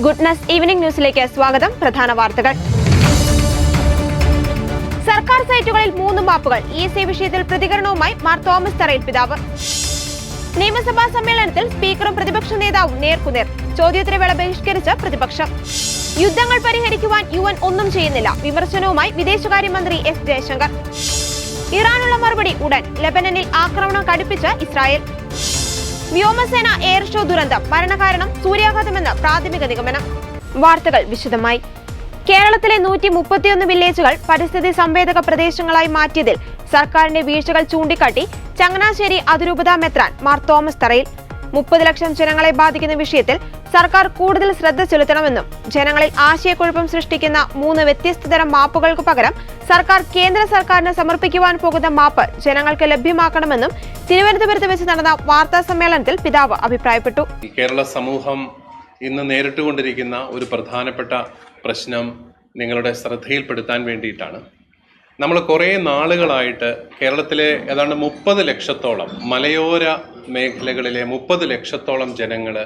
Goodness evening ന്യൂസിലേക്ക് സ്വാഗതം. പ്രധാന വാർത്തകൾ. സർക്കാർ സൈറ്റുകളിൽ 3 മാപ്പുകൾ. ESA വിഷയത്തിൽ പ്രതികരണവുമായി മാർ തോമസ് തറയിൽ പിതാവ്. നിയമസഭാ സമ്മേളനത്തിൽ സ്പീക്കറും പ്രതിപക്ഷ നേതാവും നേർക്കുനേർ. ചോദ്യോത്തരവേള ബഹിഷ്കരിച്ച പ്രതിപക്ഷം. യുദ്ധങ്ങൾ പരിഹരിക്കുവാൻ UN ഒന്നും ചെയ്യുന്നില്ല. വിമർശനവുമായി വിദേശകാര്യമന്ത്രി S ജയശങ്കർ. ഇറാനുള്ള മറുപടി ഉടൻ. ലെബനനിൽ ആക്രമണം കടുപ്പിച്ച് ഇസ്രായേൽ. വ്യോമസേന എയർ ഷോ ദുരന്തം. മരണകാരണം സൂര്യാഘാതമെന്ന് പ്രാഥമിക നിഗമനം. വാർത്തകൾ വിശദമായി. കേരളത്തിലെ 131 വില്ലേജുകൾ പരിസ്ഥിതി സംവേദക പ്രദേശങ്ങളായി മാറ്റിയതിൽ സർക്കാരിന്റെ വീഴ്ചകൾ ചൂണ്ടിക്കാട്ടി ചങ്ങനാശ്ശേരി അതിരൂപതാ മെത്രാൻ മാർ തോമസ് തറയിൽ 30 ലക്ഷം ജനങ്ങളെ ബാധിക്കുന്ന വിഷയത്തിൽ സർക്കാർ കൂടുതൽ ശ്രദ്ധ ചെലുത്തണമെന്നും ജനങ്ങളിൽ ആശയക്കുഴപ്പം സൃഷ്ടിക്കുന്ന 3 വ്യത്യസ്ത തരം മാപ്പുകൾക്ക് പകരം സർക്കാർ കേന്ദ്ര സർക്കാരിന് സമർപ്പിക്കുവാൻ പോകുന്ന മാപ്പ് ജനങ്ങൾക്ക് ലഭ്യമാക്കണമെന്നും തിരുവനന്തപുരത്ത് വെച്ച് നടന്ന വാർത്താ സമ്മേളനത്തിൽ പിതാവ് അഭിപ്രായപ്പെട്ടു. കേരള സമൂഹം ഇന്ന് നേരിട്ടുകൊണ്ടിരിക്കുന്ന ഒരു പ്രധാനപ്പെട്ട പ്രശ്നം നിങ്ങളുടെ ശ്രദ്ധയിൽപ്പെടുത്താൻ വേണ്ടിയിട്ടാണ്. നമ്മൾ കുറേ നാളുകളായിട്ട് കേരളത്തിലെ ഏതാണ്ട് 30 ലക്ഷത്തോളം മലയോര മേഖലകളിലെ 30 ലക്ഷത്തോളം ജനങ്ങൾ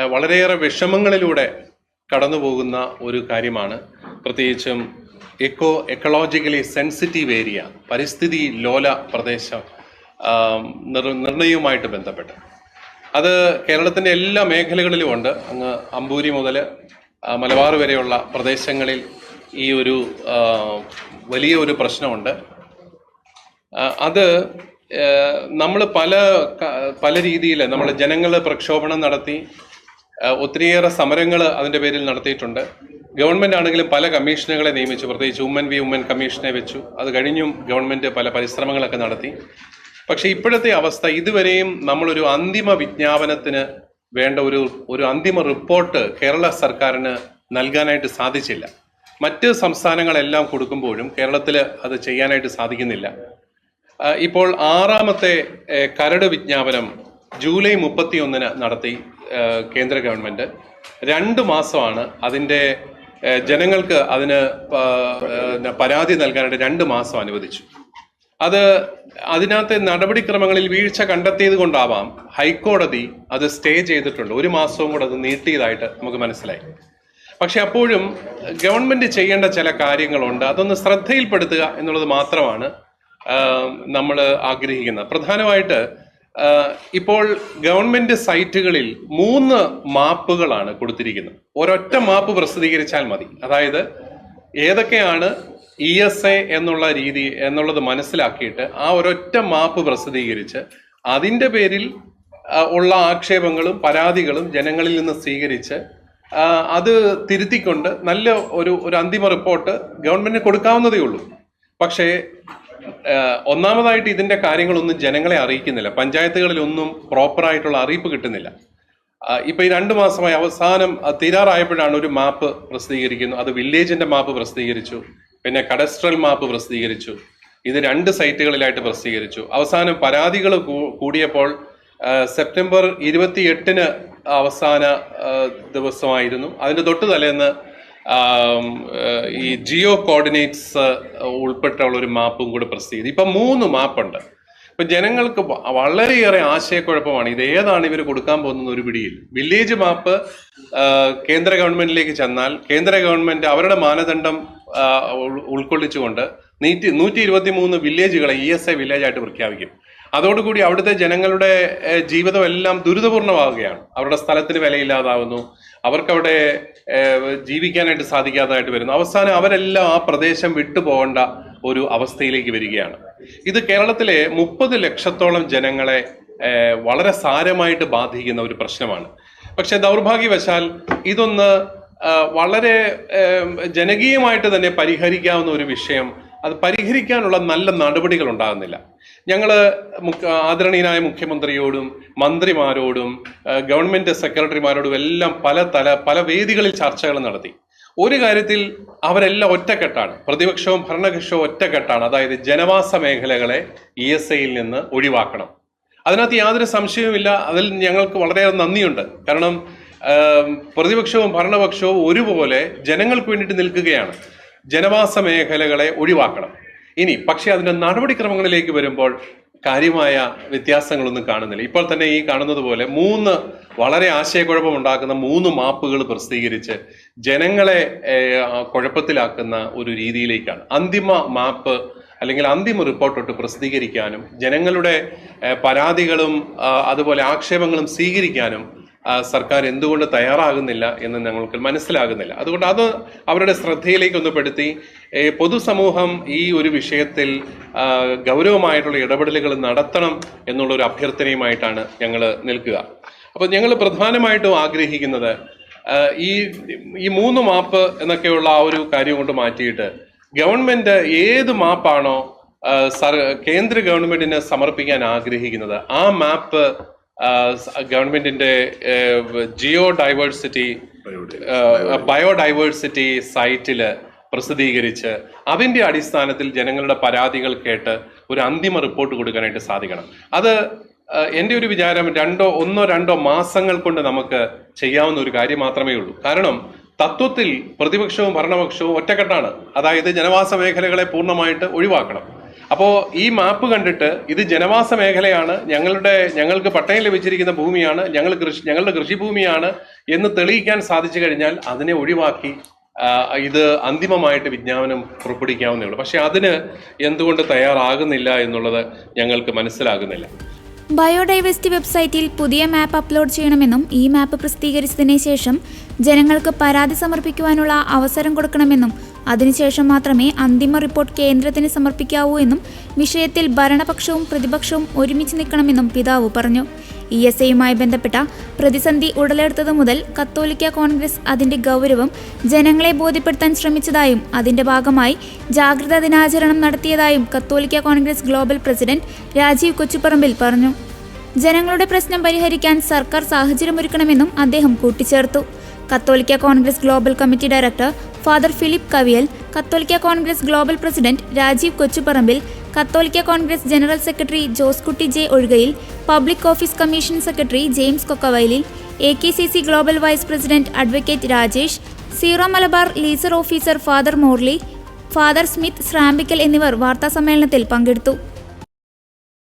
വളരെയേറെ വിഷമങ്ങളിലൂടെ കടന്നു പോകുന്ന ഒരു കാര്യമാണ്. പ്രത്യേകിച്ചും എക്കോളജിക്കലി സെൻസിറ്റീവ് ഏരിയ, പരിസ്ഥിതി ലോല പ്രദേശം നിർണയവുമായിട്ട് ബന്ധപ്പെട്ട് അത് കേരളത്തിൻ്റെ എല്ലാ മേഖലകളിലും ഉണ്ട്. അങ്ങ് അമ്പൂരി മുതൽ മലബാർ വരെയുള്ള പ്രദേശങ്ങളിൽ ഈ ഒരു വലിയ ഒരു പ്രശ്നമുണ്ട്. അത് നമ്മൾ പല രീതിയിൽ നമ്മൾ ജനങ്ങൾ പ്രക്ഷോഭണം നടത്തി ഒത്തിരിയേറെ സമരങ്ങൾ അതിൻ്റെ പേരിൽ നടത്തിയിട്ടുണ്ട്. ഗവൺമെൻറ് ആണെങ്കിലും പല കമ്മീഷനുകളെ നിയമിച്ചു. പ്രത്യേകിച്ച് വുമൻ കമ്മീഷനെ വെച്ചു. അത് കഴിഞ്ഞും ഗവൺമെൻറ് പല പരിശ്രമങ്ങളൊക്കെ നടത്തി. പക്ഷേ ഇപ്പോഴത്തെ അവസ്ഥ, ഇതുവരെയും നമ്മളൊരു അന്തിമ വിജ്ഞാപനത്തിന് വേണ്ട ഒരു അന്തിമ റിപ്പോർട്ട് കേരള സർക്കാരിന് നൽകാനായിട്ട് സാധിച്ചില്ല. മറ്റ് സംസ്ഥാനങ്ങളെല്ലാം കൊടുക്കുമ്പോഴും കേരളത്തിൽ അത് ചെയ്യാനായിട്ട് സാധിക്കുന്നില്ല. ഇപ്പോൾ 6ാമത്തെ കരട് വിജ്ഞാപനം ജൂലൈ 31 നടത്തി കേന്ദ്ര ഗവൺമെൻറ്. 2 മാസമാണ് അതിൻ്റെ ജനങ്ങൾക്ക് അതിന് പരാതി നൽകാനായിട്ട് 2 മാസം അനുവദിച്ചു. അതിനകത്തെ നടപടിക്രമങ്ങളിൽ വീഴ്ച കണ്ടെത്തിയത് കൊണ്ടാവാം ഹൈക്കോടതി അത് സ്റ്റേ ചെയ്തിട്ടുണ്ട്. 1 മാസവും കൂടെ അത് നീട്ടിയതായിട്ട് നമുക്ക് മനസ്സിലായി. പക്ഷെ അപ്പോഴും ഗവൺമെന്റ് ചെയ്യേണ്ട ചില കാര്യങ്ങളുണ്ട്. അതൊന്ന് ശ്രദ്ധയിൽപ്പെടുത്തുക എന്നുള്ളത് മാത്രമാണ് നമ്മൾ ആഗ്രഹിക്കുന്നത്. പ്രധാനമായിട്ട് ഇപ്പോൾ ഗവൺമെന്റ് സൈറ്റുകളിൽ 3 മാപ്പുകളാണ് കൊടുത്തിരിക്കുന്നത്. ഒരൊറ്റ മാപ്പ് പ്രസിദ്ധീകരിച്ചാൽ മതി. അതായത് ഏതൊക്കെയാണ് ESA എന്നുള്ളത് മനസ്സിലാക്കിയിട്ട് ആ ഒരൊറ്റ മാപ്പ് പ്രസിദ്ധീകരിച്ച് അതിൻ്റെ പേരിൽ ഉള്ള ആക്ഷേപങ്ങളും പരാതികളും ജനങ്ങളിൽ നിന്ന് സ്വീകരിച്ച് അത് തിരുത്തിക്കൊണ്ട് നല്ല ഒരു അന്തിമ റിപ്പോർട്ട് ഗവൺമെന്റിന് കൊടുക്കാവുന്നതേ ഉള്ളൂ. പക്ഷേ ഒന്നാമതായിട്ട് ഇതിൻ്റെ കാര്യങ്ങളൊന്നും ജനങ്ങളെ അറിയിക്കുന്നില്ല. പഞ്ചായത്തുകളിലൊന്നും പ്രോപ്പറായിട്ടുള്ള അറിയിപ്പ് കിട്ടുന്നില്ല. ഇപ്പൊ ഈ 2 മാസമായി അവസാനം തീരാറായപ്പോഴാണ് ഒരു മാപ്പ് പ്രസിദ്ധീകരിക്കുന്നു. അത് വില്ലേജിന്റെ മാപ്പ് പ്രസിദ്ധീകരിച്ചു, പിന്നെ കഡസ്ട്രൽ മാപ്പ് പ്രസിദ്ധീകരിച്ചു. ഇത് 2 സൈറ്റുകളിലായിട്ട് പ്രസിദ്ധീകരിച്ചു. അവസാനം പരാതികൾ കൂടിയപ്പോൾ സെപ്റ്റംബർ 28 അവസാന ദിവസമായിരുന്നു. അതിന്റെ തൊട്ട് തലേന്ന് ഈ ജിയോ കോർഡിനേറ്റ്സ് ഉൾപ്പെട്ടുള്ള ഒരു മാപ്പും കൂടി പ്രസിദ്ധീകരിച്ചു. ഇപ്പൊ 3 മാപ്പുണ്ട്. ഇപ്പൊ ജനങ്ങൾക്ക് വളരെയേറെ ആശയക്കുഴപ്പമാണ്. ഇത് ഏതാണ് ഇവർ കൊടുക്കാൻ പോകുന്ന ഒരു പിടിയിൽ. വില്ലേജ് മാപ്പ് കേന്ദ്ര ഗവൺമെന്റിലേക്ക് ചെന്നാൽ കേന്ദ്ര ഗവൺമെന്റ് അവരുടെ മാനദണ്ഡം ഉൾക്കൊള്ളിച്ചുകൊണ്ട് 123 വില്ലേജുകളെ ESA വില്ലേജായിട്ട് പ്രഖ്യാപിക്കും. അതോടുകൂടി അവിടുത്തെ ജനങ്ങളുടെ ജീവിതം എല്ലാം ദുരിതപൂർണമാവുകയാണ്. അവരുടെ സ്ഥലത്തിന് വിലയില്ലാതാവുന്നു, അവർക്കവിടെ ജീവിക്കാനായിട്ട് സാധിക്കാതായിട്ട് വരുന്നു. അവസാനം അവരെല്ലാം ആ പ്രദേശം വിട്ടുപോകേണ്ട ഒരു അവസ്ഥയിലേക്ക് വരികയാണ്. ഇത് കേരളത്തിലെ 30 ലക്ഷത്തോളം ജനങ്ങളെ വളരെ സാരമായിട്ട് ബാധിക്കുന്ന ഒരു പ്രശ്നമാണ്. പക്ഷെ ദൗർഭാഗ്യവശാൽ ഇതൊന്ന് വളരെ ജനകീയമായിട്ട് തന്നെ പരിഹരിക്കാവുന്ന ഒരു വിഷയം, അത് പരിഹരിക്കാനുള്ള നല്ല നടപടികൾ ഉണ്ടാകുന്നില്ല. ഞങ്ങൾ ആദരണീയനായ മുഖ്യമന്ത്രിയോടും മന്ത്രിമാരോടും ഗവൺമെന്റ് സെക്രട്ടറിമാരോടും എല്ലാം പല വേദികളിൽ ചർച്ചകൾ നടത്തി. ഒരു കാര്യത്തിൽ അവരെല്ലാം ഒറ്റക്കെട്ടാണ്. പ്രതിപക്ഷവും ഭരണകക്ഷവും ഒറ്റക്കെട്ടാണ്. അതായത് ജനവാസ മേഖലകളെ ESAയിൽ നിന്ന് ഒഴിവാക്കണം. അതിനകത്ത് യാതൊരു സംശയവുമില്ല. അതിൽ ഞങ്ങൾക്ക് വളരെയേറെ നന്ദിയുണ്ട്. കാരണം പ്രതിപക്ഷവും ഭരണപക്ഷവും ഒരുപോലെ ജനങ്ങൾക്ക് വേണ്ടിയിട്ട് നിൽക്കുകയാണ്. ജനവാസ മേഖലകളെ ഒഴിവാക്കണം. പക്ഷെ അതിന്റെ നടപടിക്രമങ്ങളിലേക്ക് വരുമ്പോൾ കാര്യമായ വ്യത്യാസങ്ങളൊന്നും കാണുന്നില്ല. ഇപ്പോൾ തന്നെ ഈ കാണുന്നത് പോലെ 3 വളരെ ആശയക്കുഴപ്പമുണ്ടാക്കുന്ന 3 മാപ്പുകൾ പ്രസിദ്ധീകരിച്ച് ജനങ്ങളെ കുഴപ്പത്തിലാക്കുന്ന ഒരു രീതിയിലേക്കാണ്. അന്തിമ മാപ്പ് അല്ലെങ്കിൽ അന്തിമ റിപ്പോർട്ടൊട്ട് പ്രസിദ്ധീകരിക്കാനും ജനങ്ങളുടെ പരാതികളും അതുപോലെ ആക്ഷേപങ്ങളും സ്വീകരിക്കാനും സർക്കാർ എന്തുകൊണ്ട് തയ്യാറാകുന്നില്ല എന്ന് ഞങ്ങൾക്ക് മനസ്സിലാകുന്നില്ല. അതുകൊണ്ട് അത് അവരുടെ ശ്രദ്ധയിലേക്കൊന്ന് പെടുത്തി പൊതുസമൂഹം ഈ ഒരു വിഷയത്തിൽ ഗൗരവമായിട്ടുള്ള ഇടപെടലുകൾ നടത്തണം എന്നുള്ളൊരു അഭ്യർത്ഥനയുമായിട്ടാണ് ഞങ്ങൾ നിൽക്കുക. അപ്പോൾ ഞങ്ങൾ പ്രധാനമായിട്ടും ആഗ്രഹിക്കുന്നത് ഈ 3 മാപ്പ് എന്നൊക്കെയുള്ള ആ ഒരു കാര്യം കൊണ്ട് മാറ്റിയിട്ട് ഗവൺമെന്റ് ഏത് മാപ്പാണോ കേന്ദ്ര ഗവൺമെന്റിന് സമർപ്പിക്കാൻ ആഗ്രഹിക്കുന്നത് ആ മാപ്പ് ഗവൺമെന്റിന്റെ ബയോഡൈവേഴ്സിറ്റി സൈറ്റില് പ്രസിദ്ധീകരിച്ച് അതിന്റെ അടിസ്ഥാനത്തിൽ ജനങ്ങളുടെ പരാതികൾ കേട്ട് ഒരു അന്തിമ റിപ്പോർട്ട് കൊടുക്കാനായിട്ട് സാധിക്കണം. അത് എൻ്റെ ഒരു വിചാരം 1-2 മാസങ്ങൾ കൊണ്ട് നമുക്ക് ചെയ്യാവുന്ന ഒരു കാര്യം മാത്രമേ ഉള്ളൂ. കാരണം തത്വത്തിൽ പ്രതിപക്ഷവും ഭരണപക്ഷവും ഒറ്റക്കെട്ടാണ്. അതായത് ജനവാസ മേഖലകളെ പൂർണ്ണമായിട്ട് ഒഴിവാക്കണം. അപ്പോൾ ഈ മാപ്പ് കണ്ടിട്ട് ഇത് ജനവാസ മേഖലയാണ്, ഞങ്ങൾക്ക് പട്ടയം ലഭിച്ചിരിക്കുന്ന ഭൂമിയാണ്, ഞങ്ങളുടെ കൃഷിഭൂമിയാണ് എന്ന് തെളിയിക്കാൻ സാധിച്ചു കഴിഞ്ഞാൽ അതിനെ ഒഴിവാക്കി ഇത് അന്തിമമായിട്ട് വിജ്ഞാപനം പുറപ്പെടുവിക്കാവുന്നേ ഉള്ളൂ. പക്ഷെ അതിന് എന്തുകൊണ്ട് തയ്യാറാകുന്നില്ല എന്നുള്ളത് ഞങ്ങൾക്ക് മനസ്സിലാകുന്നില്ല. ബയോഡൈവേഴ്സിറ്റി വെബ്സൈറ്റിൽ പുതിയ മാപ്പ് അപ്ലോഡ് ചെയ്യണമെന്നും ഈ മാപ്പ് പ്രസിദ്ധീകരിച്ചതിന് ശേഷം ജനങ്ങൾക്ക് പരാതി സമർപ്പിക്കുവാനുള്ള അവസരം കൊടുക്കണമെന്നും അതിനുശേഷം മാത്രമേ അന്തിമ റിപ്പോർട്ട് കേന്ദ്രത്തിന് സമർപ്പിക്കാവൂ എന്നും വിഷയത്തിൽ ഭരണപക്ഷവും പ്രതിപക്ഷവും ഒരുമിച്ച് നിൽക്കണമെന്നും പിതാവ് പറഞ്ഞു. ESAയുമായി ബന്ധപ്പെട്ട പ്രതിസന്ധി ഉടലെടുത്തതു മുതൽ കത്തോലിക്ക കോൺഗ്രസ് അതിന്റെ ഗൗരവം ജനങ്ങളെ ബോധ്യപ്പെടുത്താൻ ശ്രമിച്ചതായും അതിന്റെ ഭാഗമായി ജാഗ്രതാ ദിനാചരണം നടത്തിയതായും കത്തോലിക്ക Congress global president Rajeev Kochuparambil പറഞ്ഞു. ജനങ്ങളുടെ പ്രശ്നം പരിഹരിക്കാൻ സർക്കാർ സാഹചര്യമൊരുക്കണമെന്നും അദ്ദേഹം കൂട്ടിച്ചേർത്തു. കത്തോലിക്ക Congress global committee director father Philip Kaviyal, കത്തോലിക്ക Congress global president Rajeev Kochuparambil, കത്തോലിക്ക Congress general secretary Joskutty J Ozhukayil, public office commission secretary James Kokkavayalil, AKCC global vice president advocate Rajesh, Syro Malabar liaison officer father Morly, father Smith Shrambickal എന്നിവർ വാർത്താസമ്മേളനത്തിൽ പങ്കെടുത്തു.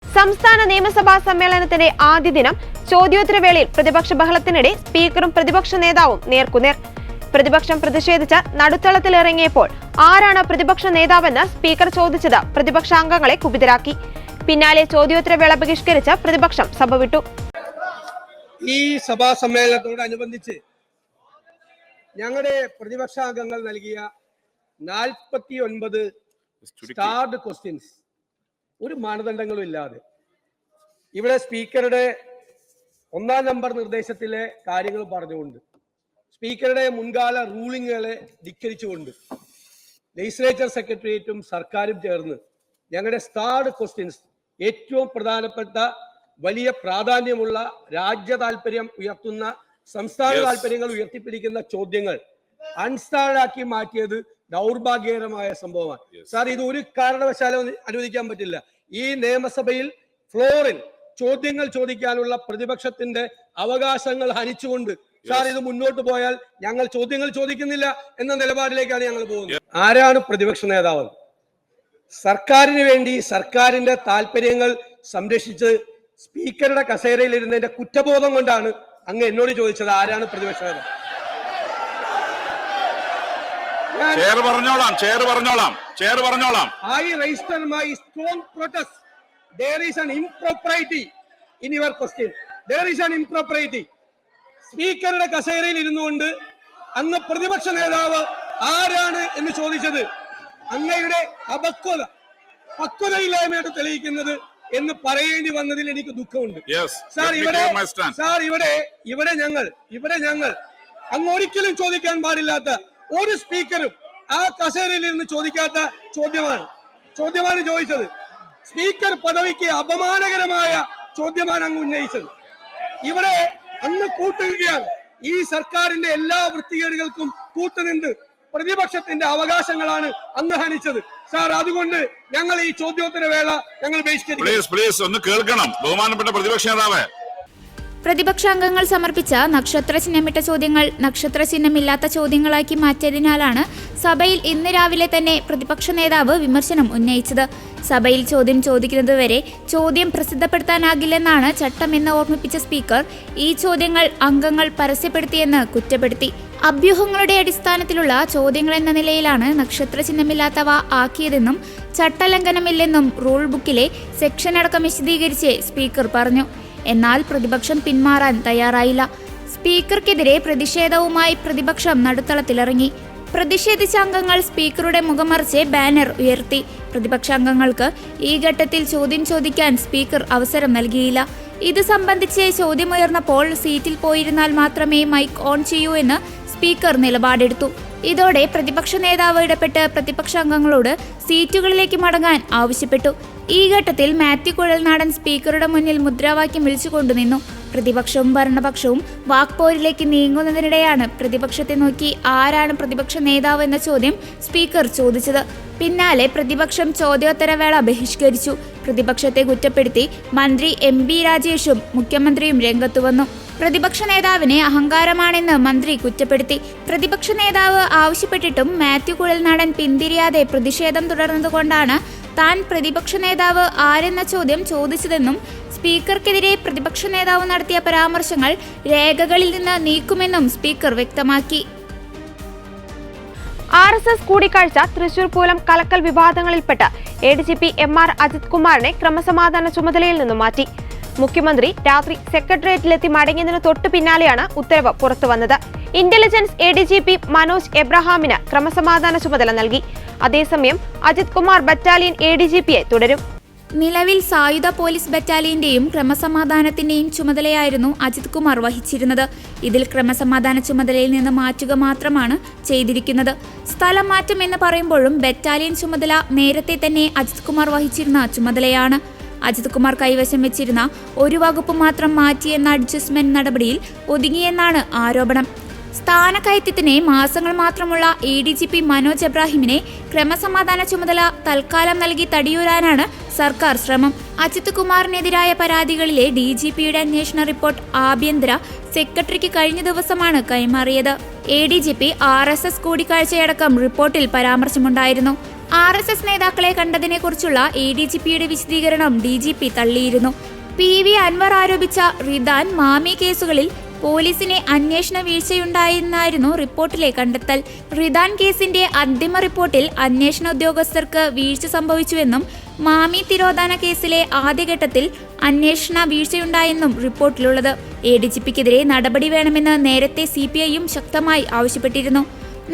സംസ്ഥാന നിയമസഭാ സമ്മേളനത്തിന്റെ ആദ്യ ദിനം ചോദ്യോത്തരവേളയിൽ പ്രതിപക്ഷ ബഹളത്തിനിടെ സ്പീക്കറും പ്രതിപക്ഷ നേതാവും നേർക്കുനേർ. പ്രതിപക്ഷം പ്രതിഷേധിച്ച് നടുത്തളത്തിലിറങ്ങിയപ്പോൾ ആരാണ് പ്രതിപക്ഷ നേതാവെന്ന് സ്പീക്കർ ചോദിച്ചത് പ്രതിപക്ഷാംഗങ്ങളെ കുപിതരാക്കി. പിന്നാലെ ചോദ്യോത്തരവേള ബഹിഷ്കരിച്ച് പ്രതിപക്ഷം സഭ വിട്ടു. ഈ സഭാ സമ്മേളനത്തോടനുബന്ധിച്ച് ഞങ്ങളുടെ പ്രതിപക്ഷാംഗങ്ങൾ നൽകിയ 49 സ്റ്റാർഡ് ക്വസ്റ്റ്യൻസ് ഒരു മാനദണ്ഡങ്ങളും ഇല്ലാതെ ഇവിടെ സ്പീക്കറുടെ 1-ാം നമ്പർ നിർദ്ദേശത്തിലെ കാര്യങ്ങൾ പറഞ്ഞുകൊണ്ട് സ്പീക്കറുടെ മുൻകാല റൂളിങ്ങുകളെ ധിക്കരിച്ചുകൊണ്ട് ലെജിസ്ലേച്ചർ സെക്രട്ടേറിയറ്റും സർക്കാരും ചേർന്ന് ഞങ്ങളുടെ സ്റ്റാർഡ് ക്വസ്റ്റ്യൻസ് ഏറ്റവും പ്രധാനപ്പെട്ട വലിയ പ്രാധാന്യമുള്ള രാജ്യ താല്പര്യം ഉയർത്തുന്ന സംസ്ഥാന താല്പര്യങ്ങൾ ഉയർത്തിപ്പിടിക്കുന്ന ചോദ്യങ്ങൾ അൺസ്റ്റാർഡാക്കി മാറ്റിയത് ദൗർഭാഗ്യകരമായ സംഭവമാണ്. സാർ, ഇത് ഒരു കാരണവശാലും അനുവദിക്കാൻ പറ്റില്ല. ഈ നിയമസഭയിൽ ഫ്ലോറിൽ ചോദ്യങ്ങൾ ചോദിക്കാനുള്ള പ്രതിപക്ഷത്തിന്റെ അവകാശങ്ങൾ ഹനിച്ചുകൊണ്ട് സാർ ഇത് മുന്നോട്ട് പോയാൽ ഞങ്ങൾ ചോദ്യങ്ങൾ ചോദിക്കുന്നില്ല എന്ന നിലപാടിലേക്കാണ് ഞങ്ങൾ പോകുന്നത്. ആരാണ് പ്രതിപക്ഷ നേതാവ്? സർക്കാരിന് വേണ്ടി സർക്കാരിന്റെ താല്പര്യങ്ങൾ സംരക്ഷിച്ച് സ്പീക്കറുടെ കസേരയിൽ ഇരുന്നതിന്റെ കുറ്റബോധം കൊണ്ടാണ് അങ്ങ് എന്നോട് ചോദിച്ചത് ആരാണ് പ്രതിപക്ഷ നേതാവ്. I register my strong protest. There is an impropriety in your question. There is an impropriety. സ്പീക്കറുടെ കസേരയിൽ ഇരുന്നുകൊണ്ട് അങ്ങ് പ്രതിപക്ഷ നേതാവ് ആരാണ് എന്ന് ചോദിച്ചത് അങ്ങയുടെ പക്വതയില്ലായ്മയായിട്ട് തെളിയിക്കുന്നത് എന്ന് പറയേണ്ടി വന്നതിൽ എനിക്ക് ദുഃഖമുണ്ട്. ഇവിടെ ഞങ്ങൾ അങ്ങ് ഒരിക്കലും ചോദിക്കാൻ പാടില്ലാത്ത ഒരു സ്പീക്കറും ആ കസേരയിൽ ഇരുന്ന് ചോദിക്കാത്ത ചോദ്യമാണ് ചോദിച്ചത്. സ്പീക്കർ പദവിക്ക് അപമാനകരമായ ചോദ്യമാണ് അങ്ങ് ഉന്നയിച്ചത്. ഇവിടെ അങ്ങ് കൂട്ടുകയാണ്. ഈ സർക്കാരിന്റെ എല്ലാ വൃത്തികേടുകൾക്കും കൂട്ടുനിന്ന് പ്രതിപക്ഷത്തിന്റെ അവകാശങ്ങളാണ് അങ്ങ് ഹനിച്ചത്. സാർ, അതുകൊണ്ട് ഞങ്ങൾ ഈ ചോദ്യോത്തര വേള ഞങ്ങൾ ബഹിഷ്കരിക്കും. ഒന്ന് കേൾക്കണം ബഹുമാനപ്പെട്ട പ്രതിപക്ഷ നേതാവ്. പ്രതിപക്ഷാംഗങ്ങൾ സമർപ്പിച്ച നക്ഷത്ര ചിഹ്നമിട്ട ചോദ്യങ്ങൾ നക്ഷത്ര ചിഹ്നമില്ലാത്ത ചോദ്യങ്ങളാക്കി മാറ്റിയതിനാലാണ് സഭയിൽ ഇന്ന് രാവിലെ തന്നെ പ്രതിപക്ഷ നേതാവ് വിമർശനം ഉന്നയിച്ചത്. സഭയിൽ ചോദ്യം ചോദിക്കുന്നതുവരെ ചോദ്യം പ്രസിദ്ധപ്പെടുത്താനാകില്ലെന്നാണ് ചട്ടമെന്ന് ഓർമ്മിപ്പിച്ച സ്പീക്കർ ഈ ചോദ്യങ്ങൾ അംഗങ്ങൾ പരസ്യപ്പെടുത്തിയെന്ന് കുറ്റപ്പെടുത്തി. അഭ്യൂഹങ്ങളുടെ അടിസ്ഥാനത്തിലുള്ള ചോദ്യങ്ങളെന്ന നിലയിലാണ് നക്ഷത്ര ചിഹ്നമില്ലാത്തവ ആക്കിയതെന്നും ചട്ടലംഘനമില്ലെന്നും റൂൾ ബുക്കിലെ സെക്ഷൻ അടക്കം വിശദീകരിച്ച് സ്പീക്കർ പറഞ്ഞു. എന്നാൽ പ്രതിപക്ഷം പിന്മാറാൻ തയ്യാറായില്ല. സ്പീക്കർക്കെതിരെ പ്രതിഷേധവുമായി പ്രതിപക്ഷം നടുത്തളത്തിലിറങ്ങി. പ്രതിഷേധിച്ച അംഗങ്ങൾ സ്പീക്കറുടെ മുഖമറച്ച് ബാനർ ഉയർത്തി. പ്രതിപക്ഷാംഗങ്ങൾക്ക് ഈ ഘട്ടത്തിൽ ചോദ്യം ചോദിക്കാൻ സ്പീക്കർ അവസരം നൽകിയില്ല. ഇത് സംബന്ധിച്ച് ചോദ്യമുയർന്നപ്പോൾ സീറ്റിൽ പോയിരുന്നാൽ മാത്രമേ മൈക്ക് ഓൺ ചെയ്യൂ എന്ന് സ്പീക്കർ നിലപാടെടുത്തു. ഇതോടെ പ്രതിപക്ഷ നേതാവ് ഇടപെട്ട് പ്രതിപക്ഷാംഗങ്ങളോട് സീറ്റുകളിലേക്ക് മടങ്ങാൻ ആവശ്യപ്പെട്ടു. ഈ ഘട്ടത്തിൽ മാത്യു കുഴൽനാടൻ സ്പീക്കറുടെ മുന്നിൽ മുദ്രാവാക്യം വിളിച്ചുകൊണ്ടുനിന്നു. പ്രതിപക്ഷവും ഭരണപക്ഷവും വാക്പോരിലേക്ക് നീങ്ങുന്നതിനിടെയാണ് പ്രതിപക്ഷത്തെ നോക്കി ആരാണ് പ്രതിപക്ഷ നേതാവ് എന്ന ചോദ്യം സ്പീക്കർ ചോദിച്ചത്. പിന്നാലെ പ്രതിപക്ഷം ചോദ്യോത്തരവേള ബഹിഷ്കരിച്ചു. പ്രതിപക്ഷത്തെ കുറ്റപ്പെടുത്തി മന്ത്രി MP രാജേഷും മുഖ്യമന്ത്രിയും രംഗത്തുവന്നു. പ്രതിപക്ഷ നേതാവിനെ അഹങ്കാരമാണെന്ന് മന്ത്രി കുറ്റപ്പെടുത്തി. പ്രതിപക്ഷ നേതാവ് ആവശ്യപ്പെട്ടിട്ടും മാത്യു കുഴൽനാടൻ പിന്തിരിയാതെ പ്രതിഷേധം തുടർന്നതുകൊണ്ടാണ് താൻ പ്രതിപക്ഷ നേതാവ് ആരെന്ന ചോദ്യം ചോദിച്ചതെന്നും സ്പീക്കർക്കെതിരെ പ്രതിപക്ഷ നേതാവ് നടത്തിയ പരാമർശങ്ങൾ രേഖകളിൽ നിന്ന് നീക്കുമെന്നും സ്പീക്കർ വ്യക്തമാക്കി. RSS കൂടിക്കാഴ്ച തൃശൂർ പൂരം കലക്കൽ വിവാദങ്ങളിൽപ്പെട്ട് ADGP MR അജിത് കുമാറിനെ ക്രമസമാധാന ചുമതലയിൽ നിന്നും മാറ്റി. മുഖ്യമന്ത്രി രാത്രി സെക്രട്ടേറിയറ്റിലെത്തി മടങ്ങിയതിനു തൊട്ടു പിന്നാലെയാണ് ഉത്തരവ് പുറത്തുവന്നത്. ഇന്റലിജൻസ് ADGP മനോജ് എബ്രഹാമിന് ക്രമസമാധാന ചുമതല നൽകി. അതേസമയം അജിത് കുമാർ ബറ്റാലിയൻ ADGP-യെ തുടരും. നിലവിൽ സായുധ പോലീസ് ബറ്റാലിയന്റെയും ക്രമസമാധാനത്തിന്റെയും ചുമതലയായിരുന്നു അജിത് കുമാർ വഹിച്ചിരുന്നത്. ഇതിൽ ക്രമസമാധാന ചുമതലയിൽ നിന്ന് മാറ്റുക മാത്രമാണ് ചെയ്തിരിക്കുന്നത്. സ്ഥലം മാറ്റം എന്ന് പറയുമ്പോഴും ബറ്റാലിയൻ ചുമതല നേരത്തെ തന്നെ അജിത് കുമാർ വഹിച്ചിരുന്ന ചുമതലയാണ്. അജിത് കുമാർ കൈവശം വെച്ചിരുന്ന ഒരു വകുപ്പ് മാത്രം മാറ്റിയെന്ന അഡ്ജസ്റ്റ്മെന്റ് നടപടിയിൽ ഒതുങ്ങിയെന്നാണ് ആരോപണം. സ്ഥാനക്കയറ്റത്തിന് മാസങ്ങൾ മാത്രമുള്ള ADGP മനോജ് എബ്രാഹിമിനെ ക്രമസമാധാന ചുമതല തൽക്കാലം നൽകി തടിയൂരാനാണ് സർക്കാർ ശ്രമം. അജിത് കുമാറിനെതിരായ പരാതികളിലെ DGP-യുടെ അന്വേഷണ റിപ്പോർട്ട് ആഭ്യന്തര സെക്രട്ടറിക്ക് കഴിഞ്ഞ ദിവസമാണ് കൈമാറിയത്. ADGP RSS കൂടിക്കാഴ്ചയടക്കം റിപ്പോർട്ടിൽ പരാമർശമുണ്ടായിരുന്നു. RSS നേതാക്കളെ കണ്ടതിനെക്കുറിച്ചുള്ള ADGP-യുടെ വിശദീകരണം DGP തള്ളിയിരുന്നു. PV അൻവർ ആരോപിച്ച റിദാൻ മാമി കേസുകളിൽ പോലീസിനെ അന്വേഷണ വീഴ്ചയുണ്ടായെന്നായിരുന്നു റിപ്പോർട്ടിലെ കണ്ടെത്തൽ. റിദാൻ കേസിന്റെ അന്തിമ റിപ്പോർട്ടിൽ അന്വേഷണ ഉദ്യോഗസ്ഥർക്ക് വീഴ്ച സംഭവിച്ചുവെന്നും മാമി തിരോധാന കേസിലെ ആദ്യഘട്ടത്തിൽ അന്വേഷണ വീഴ്ചയുണ്ടായെന്നും റിപ്പോർട്ടിലുള്ളത്. ADGP-ക്കെതിരെ നടപടി വേണമെന്ന് നേരത്തെ CPI-യും ശക്തമായി ആവശ്യപ്പെട്ടിരുന്നു.